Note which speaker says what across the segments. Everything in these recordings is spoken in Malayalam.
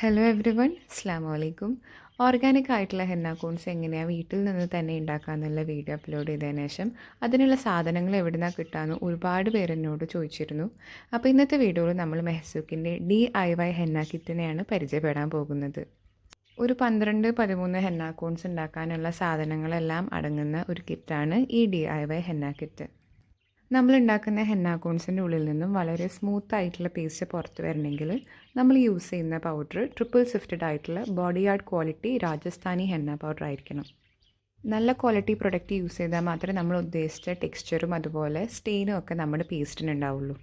Speaker 1: ഹലോ എവ്രി വൺ, അസ്സാം വലൈക്കും. ഓർഗാനിക് ആയിട്ടുള്ള ഹെന്ന കോൺസ് എങ്ങനെയാണ് വീട്ടിൽ നിന്ന് തന്നെ ഉണ്ടാക്കാമെന്നുള്ള വീഡിയോ അപ്ലോഡ് ചെയ്തതിന് ശേഷം അതിനുള്ള സാധനങ്ങൾ എവിടെ നിന്നാണ് കിട്ടാമെന്ന് ഒരുപാട് പേര് എന്നോട് ചോദിച്ചിരുന്നു. അപ്പോൾ ഇന്നത്തെ വീഡിയോയിൽ നമ്മൾ മെഹ്സൂക്കിൻ്റെ DIY ഹെന്ന കിറ്റിനെയാണ് പരിചയപ്പെടാൻ പോകുന്നത്. ഒരു 12-13 ഹെന്ന കോൺസ് ഉണ്ടാക്കാനുള്ള സാധനങ്ങളെല്ലാം അടങ്ങുന്ന ഒരു കിറ്റാണ് ഈ DIY ഹെന്ന കിറ്റ്. നമ്മൾ ഉണ്ടാക്കുന്ന ഹെന്ന കോൺസിൻ്റെ ഉള്ളിൽ നിന്നും വളരെ സ്മൂത്ത് ആയിട്ടുള്ള പേസ്റ്റ് പുറത്ത് വരണമെങ്കിൽ നമ്മൾ യൂസ് ചെയ്യുന്ന പൗഡർ ട്രിപ്പിൾ സിഫ്റ്റഡ് ആയിട്ടുള്ള body art quality Rajasthani henna powder ആയിരിക്കണം. നല്ല ക്വാളിറ്റി പ്രൊഡക്റ്റ് യൂസ് ചെയ്താൽ മാത്രമേ നമ്മൾ ഉദ്ദേശിച്ച ടെക്സ്ചറും അതുപോലെ സ്റ്റെയിനും ഒക്കെ നമ്മുടെ പേസ്റ്റിന് ഉണ്ടാവുള്ളൂ.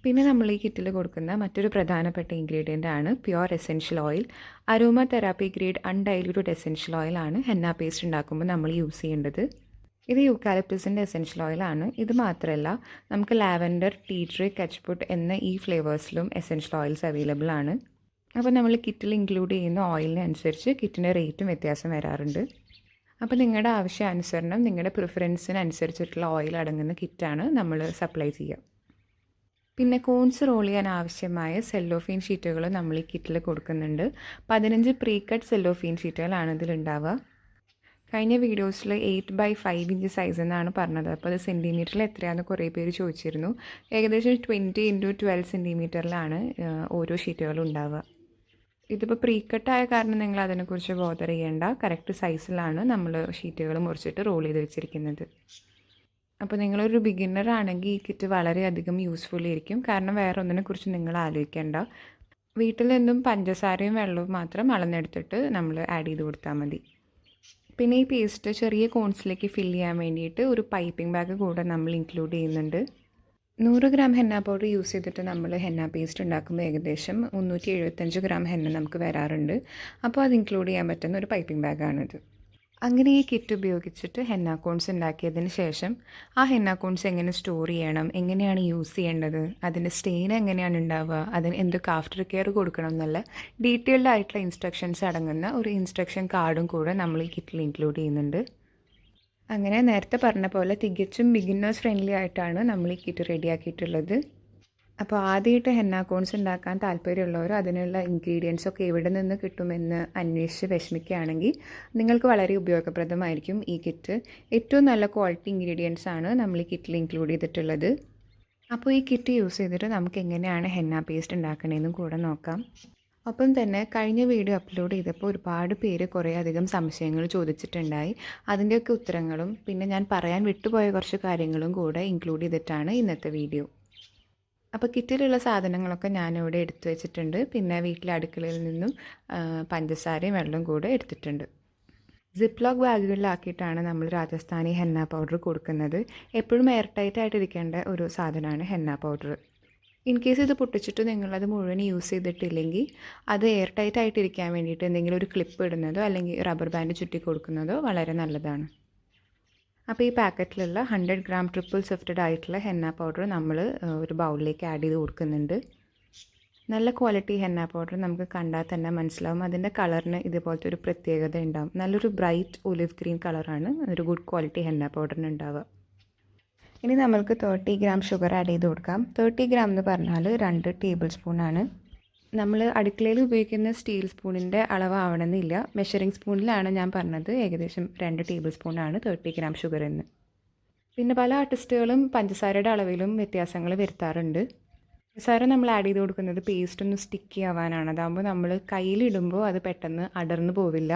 Speaker 1: പിന്നെ നമ്മൾ ഈ കിറ്റിൽ കൊടുക്കുന്ന മറ്റൊരു പ്രധാനപ്പെട്ട ഇൻഗ്രീഡിയൻ്റ് ആണ് pure essential oil. Aroma therapy grade undiluted essential ഓയിലാണ് ഹെന്ന പേസ്റ്റ് ഉണ്ടാക്കുമ്പോൾ നമ്മൾ യൂസ് ചെയ്യേണ്ടത്. ഇത് യൂക്കാലിപ്റ്റസിൻ്റെ എസെൻഷ്യൽ ഓയിലാണ്. ഇത് മാത്രമല്ല, നമുക്ക് ലാവൻഡർ, ടീ ട്രീ, കച്ച്പുട്ട് എന്ന ഈ ഫ്ലേവേഴ്സിലും എസെൻഷ്യൽ ഓയിൽസ് അവൈലബിൾ ആണ്. അപ്പോൾ നമ്മൾ കിറ്റിൽ ഇൻക്ലൂഡ് ചെയ്യുന്ന ഓയിലിനനുസരിച്ച് കിറ്റിൻ്റെ റേറ്റും വ്യത്യാസം വരാറുണ്ട്. അപ്പോൾ നിങ്ങളുടെ ആവശ്യാനുസരണം നിങ്ങളുടെ പ്രിഫറൻസിനനുസരിച്ചിട്ടുള്ള ഓയിൽ അടങ്ങുന്ന കിറ്റാണ് നമ്മൾ സപ്ലൈ ചെയ്യുക. പിന്നെ കോൺസ് റോൾ ചെയ്യാൻ ആവശ്യമായ സെല്ലോഫെയിൻ ഷീറ്റുകൾ നമ്മൾ ഈ കിറ്റിൽ കൊടുക്കുന്നുണ്ട്. 15 പ്രീകട്ട് സെല്ലോഫെയിൻ ഷീറ്റുകളാണ് ഇതിലുണ്ടാവുക. കഴിഞ്ഞ വീഡിയോസിൽ 8x5 ഇഞ്ച് സൈസ് എന്നാണ് പറഞ്ഞത്. അപ്പോൾ അത് സെൻറ്റിമീറ്ററിൽ എത്രയാണെന്ന് കുറേ പേര് ചോദിച്ചിരുന്നു. ഏകദേശം 20x12 സെൻറ്റിമീറ്ററിലാണ് ഓരോ ഷീറ്റുകളും ഉണ്ടാവുക. ഇതിപ്പോൾ പ്രീകട്ടായ കാരണം നിങ്ങൾ അതിനെക്കുറിച്ച് ബോദർ ചെയ്യേണ്ട. കറക്റ്റ് സൈസിലാണ് നമ്മൾ ഷീറ്റുകൾ മുറിച്ചിട്ട് റോൾ ചെയ്ത് വെച്ചിരിക്കുന്നത്. അപ്പോൾ നിങ്ങളൊരു ബിഗിന്നർ ആണെങ്കിൽ ഈ കിറ്റ് വളരെയധികം യൂസ്ഫുൾ ആയിരിക്കും. കാരണം വേറെ ഒന്നിനെക്കുറിച്ച് നിങ്ങൾ ആലോചിക്കേണ്ട. വീട്ടിൽ നിന്നും പഞ്ചസാരയും വെള്ളവും മാത്രം അളന്നെടുത്തിട്ട് നമ്മൾ ആഡ് ചെയ്ത് കൊടുത്താൽ മതി. പിന്നെ ഈ പേസ്റ്റ് ചെറിയ കോൺസിലേക്ക് ഫില്ല് ചെയ്യാൻ വേണ്ടിയിട്ട് ഒരു പൈപ്പിംഗ് ബാഗ് കൂടെ നമ്മൾ ഇൻക്ലൂഡ് ചെയ്യുന്നുണ്ട്. 100 ഗ്രാം ഹെന്ന പൗഡർ യൂസ് ചെയ്തിട്ട് നമ്മൾ ഹെന്ന പേസ്റ്റ് ഉണ്ടാക്കുമ്പോൾ ഏകദേശം 375 ഗ്രാം ഹെന്ന നമുക്ക് വരാറുണ്ട്. അപ്പോൾ അത് ഇൻക്ലൂഡ് ചെയ്യാൻ പറ്റുന്ന ഒരു പൈപ്പിംഗ് ബാഗാണിത്. അങ്ങനെ ഈ കിറ്റ് ഉപയോഗിച്ചിട്ട് ഹെന്ന കോൺസ് ഉണ്ടാക്കിയതിന് ശേഷം ആ ഹെന്ന കോൺസ് എങ്ങനെ സ്റ്റോർ ചെയ്യണം, എങ്ങനെയാണ് യൂസ് ചെയ്യേണ്ടത്, അതിൻ്റെ സ്റ്റെയിൻ എങ്ങനെയാണ് ഉണ്ടാവുക, അതിന് എന്തൊക്കെ ആഫ്റ്റർ കെയർ കൊടുക്കണം എന്നുള്ള ഡീറ്റെയിൽഡ് ആയിട്ടുള്ള ഇൻസ്ട്രക്ഷൻസ് അടങ്ങുന്ന ഒരു ഇൻസ്ട്രക്ഷൻ കാർഡും കൂടെ നമ്മൾ ഈ കിറ്റിൽ ഇൻക്ലൂഡ് ചെയ്യുന്നുണ്ട്. അങ്ങനെ നേരത്തെ പറഞ്ഞ പോലെ തികച്ചും ബിഗിന്നേഴ്സ് ഫ്രണ്ട്ലി ആയിട്ടാണ് നമ്മൾ ഈ കിറ്റ് റെഡിയാക്കിയിട്ടുള്ളത്. അപ്പോൾ ആദ്യമായിട്ട് ഹെന്ന കോൺസ് ഉണ്ടാക്കാൻ താല്പര്യമുള്ളവർ അതിനുള്ള ഇൻഗ്രീഡിയൻസ് ഒക്കെ എവിടെ നിന്ന് കിട്ടുമെന്ന് അന്വേഷിച്ച് വിഷമിക്കുകയാണെങ്കിൽ നിങ്ങൾക്ക് വളരെ ഉപയോഗപ്രദമായിരിക്കും ഈ കിറ്റ്. ഏറ്റവും നല്ല ക്വാളിറ്റി ഇൻഗ്രീഡിയൻസ് ആണ് നമ്മൾ ഈ കിറ്റിൽ ഇൻക്ലൂഡ് ചെയ്തിട്ടുള്ളത്. അപ്പോൾ ഈ കിറ്റ് യൂസ് ചെയ്തിട്ട് നമുക്ക് എങ്ങനെയാണ് ഹെന്ന പേസ്റ്റ് ഉണ്ടാക്കണമെന്നും കൂടെ നോക്കാം. ഒപ്പം തന്നെ കഴിഞ്ഞ വീഡിയോ അപ്ലോഡ് ചെയ്തപ്പോൾ ഒരുപാട് പേര് കുറേ അധികം സംശയങ്ങൾ ചോദിച്ചിട്ടുണ്ടായി. അതിൻ്റെയൊക്കെ ഉത്തരങ്ങളും പിന്നെ ഞാൻ പറയാൻ വിട്ടുപോയ കുറച്ച് കാര്യങ്ങളും കൂടെ ഇൻക്ലൂഡ് ചെയ്തിട്ടാണ് ഇന്നത്തെ വീഡിയോ. അപ്പോൾ കിറ്റിലുള്ള സാധനങ്ങളൊക്കെ ഞാനിവിടെ എടുത്തു വെച്ചിട്ടുണ്ട്. പിന്നെ വീട്ടിലെ അടുക്കളയിൽ നിന്നും പഞ്ചസാരയും വെള്ളവും കൂടെ എടുത്തിട്ടുണ്ട്. സിപ്ലോക്ക് ബാഗുകളിലാക്കിയിട്ടാണ് നമ്മൾ രാജസ്ഥാനി ഹെന്ന പൗഡർ കൊടുക്കുന്നത്. എപ്പോഴും എയർ ടൈറ്റ് ആയിട്ടിരിക്കേണ്ട ഒരു സാധനമാണ് ഹെന്ന പൗഡർ. ഇൻ കേസ് ഇത് പൊട്ടിച്ചിട്ട് നിങ്ങളത് മുഴുവൻ യൂസ് ചെയ്തിട്ടില്ലെങ്കിൽ അത് എയർ ടൈറ്റ് ആയിട്ടിരിക്കാൻ വേണ്ടിയിട്ട് എന്തെങ്കിലും ഒരു ക്ലിപ്പ് ഇടുന്നതോ അല്ലെങ്കിൽ റബ്ബർ ബാൻഡ് ചുറ്റി കൊടുക്കുന്നതോ വളരെ നല്ലതാണ്. അപ്പോൾ ഈ പാക്കറ്റിലുള്ള 100 ഗ്രാം ട്രിപ്പിൾ സിഫ്റ്റഡ് ആയിട്ടുള്ള ഹെന്ന പൗഡർ നമ്മൾ ഒരു ബൗളിലേക്ക് ആഡ് ചെയ്ത് കൊടുക്കുന്നുണ്ട്. നല്ല ക്വാളിറ്റി ഹെന്ന പൗഡർ നമുക്ക് കണ്ടാൽ തന്നെ മനസ്സിലാവും. അതിൻ്റെ കളറിന് ഇതുപോലത്തെ ഒരു പ്രത്യേകത ഉണ്ടാവും. നല്ലൊരു ബ്രൈറ്റ് ഒലിവ് ഗ്രീൻ കളറാണ് ഒരു ഗുഡ് ക്വാളിറ്റി ഹെന്ന പൗഡറിന് ഉണ്ടാവുക. ഇനി നമ്മൾക്ക് 30 ഗ്രാം ഷുഗർ ആഡ് ചെയ്ത് കൊടുക്കാം. 30 ഗ്രാം എന്ന് പറഞ്ഞാൽ 2 ടേബിൾ സ്പൂണാണ്. നമ്മൾ അടുക്കളയിൽ ഉപയോഗിക്കുന്ന സ്റ്റീൽ സ്പൂണിൻ്റെ അളവാവണമെന്നില്ല. മെഷറിംഗ് സ്പൂണിലാണ് ഞാൻ പറഞ്ഞത്. ഏകദേശം 2 ടേബിൾ സ്പൂണാണ് 30 ഗ്രാം ഷുഗർ എന്ന്. പിന്നെ പല ആർട്ടിസ്റ്റുകളും പഞ്ചസാരയുടെ അളവിലും വ്യത്യാസങ്ങൾ വരുത്താറുണ്ട്. പഞ്ചസാര നമ്മൾ ആഡ് ചെയ്ത് കൊടുക്കുന്നത് പേസ്റ്റ് ഒന്ന് സ്റ്റിക്കി ആവാനാണ്. അതാകുമ്പോൾ നമ്മൾ കയ്യിലിടുമ്പോൾ അത് പെട്ടെന്ന് അടർന്നു പോവില്ല.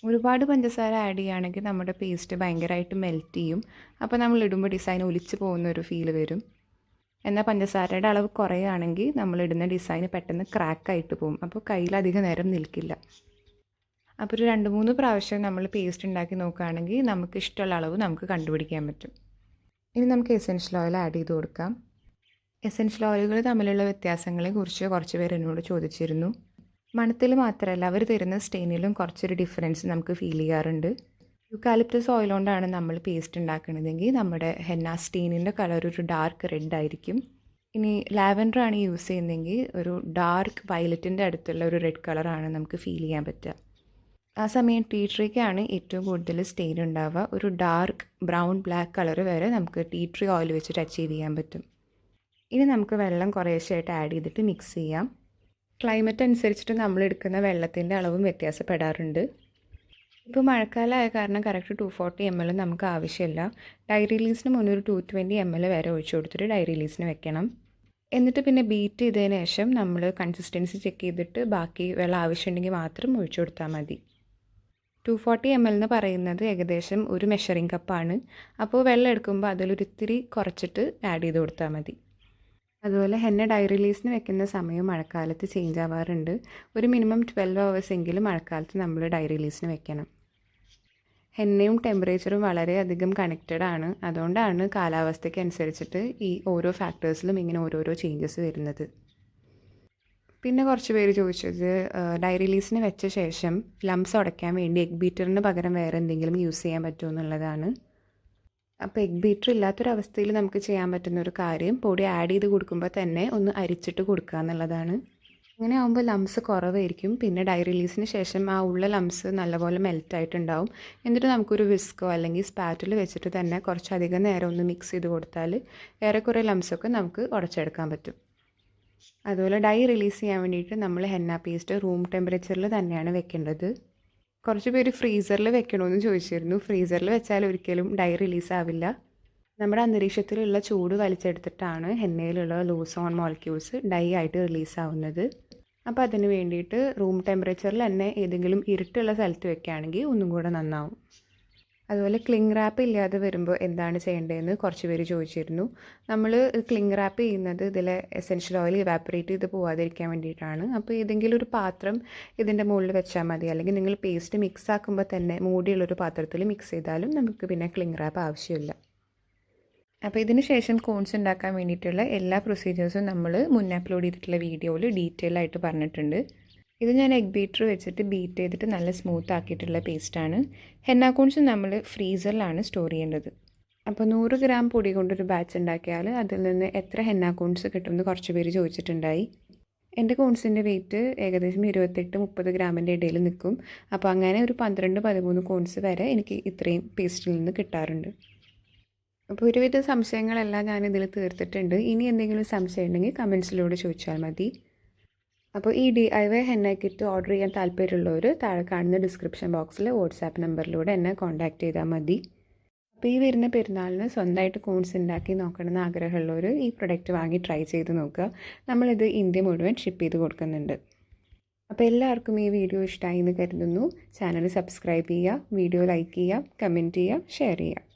Speaker 1: ഒരുപാട് പഞ്ചസാര ആഡ് ചെയ്യുകയാണെങ്കിൽ നമ്മുടെ പേസ്റ്റ് ഭയങ്കരമായിട്ട് മെൽറ്റ് ചെയ്യും. അപ്പോൾ നമ്മൾ ഇടുമ്പോൾ ഡിസൈൻ ഒലിച്ച് പോകുന്ന ഒരു ഫീൽ വരും. എന്നാൽ പഞ്ചസാരയുടെ അളവ് കുറയുകയാണെങ്കിൽ നമ്മളിടുന്ന ഡിസൈൻ പെട്ടെന്ന് ക്രാക്കായിട്ട് പോകും. അപ്പോൾ കയ്യിലധികം നേരം നിൽക്കില്ല. അപ്പോൾ ഒരു 2-3 പ്രാവശ്യം നമ്മൾ പേസ്റ്റ് ഉണ്ടാക്കി നോക്കുകയാണെങ്കിൽ നമുക്ക് ഇഷ്ടമുള്ള അളവ് നമുക്ക് കണ്ടുപിടിക്കാൻ പറ്റും. ഇനി നമുക്ക് എസെൻഷ്യൽ ഓയിൽ ആഡ് ചെയ്ത് കൊടുക്കാം. എസെൻഷ്യൽ ഓയിലുകൾ തമ്മിലുള്ള വ്യത്യാസങ്ങളെക്കുറിച്ച് കുറച്ച് പേർ എന്നോട് ചോദിച്ചിരുന്നു. മണത്തിൽ മാത്രമല്ല അവർ തരുന്ന സ്റ്റെയിനിലും കുറച്ചൊരു ഡിഫറൻസ് നമുക്ക് ഫീൽ ചെയ്യാറുണ്ട്. യൂക്കാലിപ്റ്റസ് ഓയിൽ കൊണ്ടാണ് നമ്മൾ പേസ്റ്റ് ഉണ്ടാക്കുന്നതെങ്കിൽ നമ്മുടെ ഹെന്ന സ്റ്റെയിനിൻ്റെ കളർ ഒരു ഡാർക്ക് റെഡ് ആയിരിക്കും. ഇനി ലാവൻഡർ ആണ് യൂസ് ചെയ്യുന്നതെങ്കിൽ ഒരു ഡാർക്ക് വയലറ്റിൻ്റെ അടുത്തുള്ള ഒരു റെഡ് കളറാണ് നമുക്ക് ഫീൽ ചെയ്യാൻ പറ്റുക. ആ സമയം ടീ ട്രീക്കാണ് ഏറ്റവും കൂടുതൽ സ്റ്റെയിൻ ഉണ്ടാവുക. ഒരു ഡാർക്ക് ബ്രൗൺ ബ്ലാക്ക് കളർ വരെ നമുക്ക് ടീ ട്രീ ഓയിൽ വെച്ചിട്ട് അച്ചീവ് ചെയ്യാൻ പറ്റും. ഇനി നമുക്ക് വെള്ളം കുറേശ്ശായിട്ട് ആഡ് ചെയ്തിട്ട് മിക്സ് ചെയ്യാം. ക്ലൈമറ്റ് അനുസരിച്ചിട്ട് നമ്മളെടുക്കുന്ന വെള്ളത്തിൻ്റെ അളവും വ്യത്യാസപ്പെടാറുണ്ട്. ഇപ്പോൾ മഴക്കാലമായ കാരണം കറക്റ്റ് 240 ml നമുക്ക് ആവശ്യമില്ല. ഡൈ റിലീസിന് മുന്നേ ഒരു 220 ml വരെ ഒഴിച്ചു കൊടുത്തിട്ട് ഡൈ റിലീസിന് വെക്കണം. എന്നിട്ട് പിന്നെ ബീറ്റ് ചെയ്തതിന് ശേഷം നമ്മൾ കൺസിസ്റ്റൻസി ചെക്ക് ചെയ്തിട്ട് ബാക്കി വെള്ളം ആവശ്യമുണ്ടെങ്കിൽ മാത്രം ഒഴിച്ചു കൊടുത്താൽ മതി. 240 ml എന്ന് പറയുന്നത് ഏകദേശം ഒരു മെഷറിംഗ് കപ്പാണ്. അപ്പോൾ വെള്ളം എടുക്കുമ്പോൾ അതിലൊരിത്തിരി കുറച്ചിട്ട് ആഡ് ചെയ്ത് കൊടുത്താൽ മതി. അതുപോലെ ഹെന്ന ഡൈ റിലീസിന് വെക്കുന്ന സമയം മഴക്കാലത്ത് ചേഞ്ച് ആവാറുണ്ട്. ഒരു മിനിമം 12 hours എങ്കിലും മഴക്കാലത്ത് നമ്മൾ ഡൈ റിലീസിന് വെക്കണം. ഹെന്നയും ടെമ്പറേച്ചറും വളരെയധികം കണക്റ്റഡ് ആണ്. അതുകൊണ്ടാണ് കാലാവസ്ഥയ്ക്ക് അനുസരിച്ചിട്ട് ഈ ഓരോ ഫാക്ടേഴ്സിലും ഇങ്ങനെ ഓരോരോ ചേഞ്ചസ് വരുന്നത്. പിന്നെ കുറച്ച് പേര് ചോദിച്ചത് ഡൈ റിലീസിന് വെച്ച ശേഷം ലംസ് ഉടയ്ക്കാൻ വേണ്ടി എഗ് ബീറ്ററിന് പകരം വേറെ എന്തെങ്കിലും യൂസ് ചെയ്യാൻ പറ്റുമോ എന്നുള്ളതാണ്. അപ്പോൾ എഗ് ബീറ്റർ ഇല്ലാത്തൊരവസ്ഥയിൽ നമുക്ക് ചെയ്യാൻ പറ്റുന്ന ഒരു കാര്യം പൊടി ആഡ് ചെയ്ത് കൊടുക്കുമ്പോൾ തന്നെ ഒന്ന് അരിച്ചിട്ട് കൊടുക്കുക എന്നുള്ളതാണ്. അങ്ങനെ ആകുമ്പോൾ ലംസ് കുറവായിരിക്കും. പിന്നെ ഡൈ റിലീസിന് ശേഷം ആ ഉള്ള ലംസ് നല്ലപോലെ മെൽറ്റായിട്ടുണ്ടാവും. എന്നിട്ട് നമുക്കൊരു വിസ്കോ അല്ലെങ്കിൽ സ്പാറ്റിൽ വെച്ചിട്ട് തന്നെ കുറച്ചധികം നേരം ഒന്ന് മിക്സ് ചെയ്ത് കൊടുത്താൽ ഏറെക്കുറെ ലംസൊക്കെ നമുക്ക് ഉടച്ചെടുക്കാൻ പറ്റും. അതുപോലെ ഡൈ റിലീസ് ചെയ്യാൻ വേണ്ടിയിട്ട് നമ്മൾ ഹെന്ന പേസ്റ്റ് റൂം ടെമ്പറേച്ചറിൽ തന്നെയാണ് വെക്കേണ്ടത്. കുറച്ച് പേര് ഫ്രീസറിൽ വെക്കണമെന്ന് ചോദിച്ചിരുന്നു. ഫ്രീസറിൽ വെച്ചാൽ ഒരിക്കലും ഡൈ റിലീസ് ആവില്ല. നമ്മുടെ അന്തരീക്ഷത്തിലുള്ള ചൂട് വലിച്ചെടുത്തിട്ടാണ് ഹെന്നയിലുള്ള ലൂസ് ഓൺ മോളിക്യൂൾസ് ഡൈ ആയിട്ട് റിലീസ് ആവുന്നത്. അപ്പോൾ അതിന് വേണ്ടിയിട്ട് റൂം ടെമ്പറേച്ചറിൽ തന്നെ ഏതെങ്കിലും ഇരുട്ടുള്ള സ്ഥലത്ത് വെക്കുകയാണെങ്കിൽ ഒന്നും കൂടെ നന്നാവും. അതുപോലെ ക്ലിങ് റാപ്പ് ഇല്ലാതെ വരുമ്പോൾ എന്താണ് ചെയ്യേണ്ടതെന്ന് കുറച്ച് പേര് ചോദിച്ചിരുന്നു. നമ്മൾ ക്ലിങ് റാപ്പ് ചെയ്യുന്നത് ഇതിലെ എസെൻഷ്യൽ ഓയിൽ ഇവാപ്പറേറ്റ് ചെയ്ത് പോകാതിരിക്കാൻ വേണ്ടിയിട്ടാണ്. അപ്പോൾ ഏതെങ്കിലും ഒരു പാത്രം ഇതിൻ്റെ മുകളിൽ വെച്ചാൽ മതി. അല്ലെങ്കിൽ നിങ്ങൾ പേസ്റ്റ് മിക്സ് ആക്കുമ്പോൾ തന്നെ മൂടിയുള്ളൊരു പാത്രത്തിൽ മിക്സ് ചെയ്താലും നമുക്ക് പിന്നെ ക്ലിങ് റാപ്പ് ആവശ്യമില്ല. അപ്പോൾ ഇതിന് ശേഷം കോൺസ് ഉണ്ടാക്കാൻ വേണ്ടിയിട്ടുള്ള എല്ലാ പ്രൊസീജിയേഴ്സും നമ്മൾ മുന്നേ അപ്ലോഡ് ചെയ്തിട്ടുള്ള വീഡിയോയിൽ ഡീറ്റെയിൽ ആയിട്ട് പറഞ്ഞിട്ടുണ്ട്. ഇത് ഞാൻ എഗ് ബീറ്റർ വെച്ചിട്ട് ബീറ്റ് ചെയ്തിട്ട് നല്ല സ്മൂത്ത് ആക്കിയിട്ടുള്ള പേസ്റ്റാണ്. ഹെന്ന കോൺസ് നമ്മൾ ഫ്രീസറിലാണ് സ്റ്റോർ ചെയ്യേണ്ടത്. അപ്പോൾ 100 gram പൊടി കൊണ്ടൊരു ബാച്ച് ഉണ്ടാക്കിയാൽ അതിൽ നിന്ന് എത്ര ഹെന്ന കോൺസ് കിട്ടുമെന്ന് കുറച്ച് പേര് ചോദിച്ചിട്ടുണ്ടായി. എൻ്റെ കോൺസിൻ്റെ വെയിറ്റ് ഏകദേശം 28-30 ഗ്രാമിൻ്റെ ഇടയിൽ നിൽക്കും. അപ്പോൾ അങ്ങനെ ഒരു 12-13 കോൺസ് വരെ എനിക്ക് ഇത്രയും പേസ്റ്റിൽ നിന്ന് കിട്ടാറുണ്ട്. അപ്പോൾ ഒരുവിധ സംശയങ്ങളെല്ലാം ഞാൻ ഇതിൽ തീർത്തിട്ടുണ്ട്. ഇനി എന്തെങ്കിലും സംശയം ഉണ്ടെങ്കിൽ കമൻസിലൂടെ ചോദിച്ചാൽ മതി. അപ്പോൾ ഈ DIY ഹെന്ന കിറ്റ് ഓർഡർ ചെയ്യാൻ താല്പര്യമുള്ളവർ താഴെ കാണുന്ന ഡിസ്ക്രിപ്ഷൻ ബോക്സിൽ വാട്സാപ്പ് നമ്പറിലൂടെ എന്നെ കോൺടാക്റ്റ് ചെയ്താൽ മതി. അപ്പോൾ ഈ വരുന്ന പെരുന്നാളിന് സ്വന്തമായിട്ട് കോൺസ് ഉണ്ടാക്കി നോക്കണമെന്ന് ആഗ്രഹമുള്ളവർ ഈ പ്രൊഡക്റ്റ് വാങ്ങി ട്രൈ ചെയ്ത് നോക്കുക. നമ്മളിത് ഇന്ത്യ മുഴുവൻ ഷിപ്പ് ചെയ്ത് കൊടുക്കുന്നുണ്ട്. അപ്പോൾ എല്ലാവർക്കും ഈ വീഡിയോ ഇഷ്ടമായി എന്ന് കരുതുന്നു. ചാനൽ സബ്സ്ക്രൈബ് ചെയ്യുക, വീഡിയോ ലൈക്ക് ചെയ്യുക, കമൻറ്റ് ചെയ്യുക, ഷെയർ ചെയ്യുക.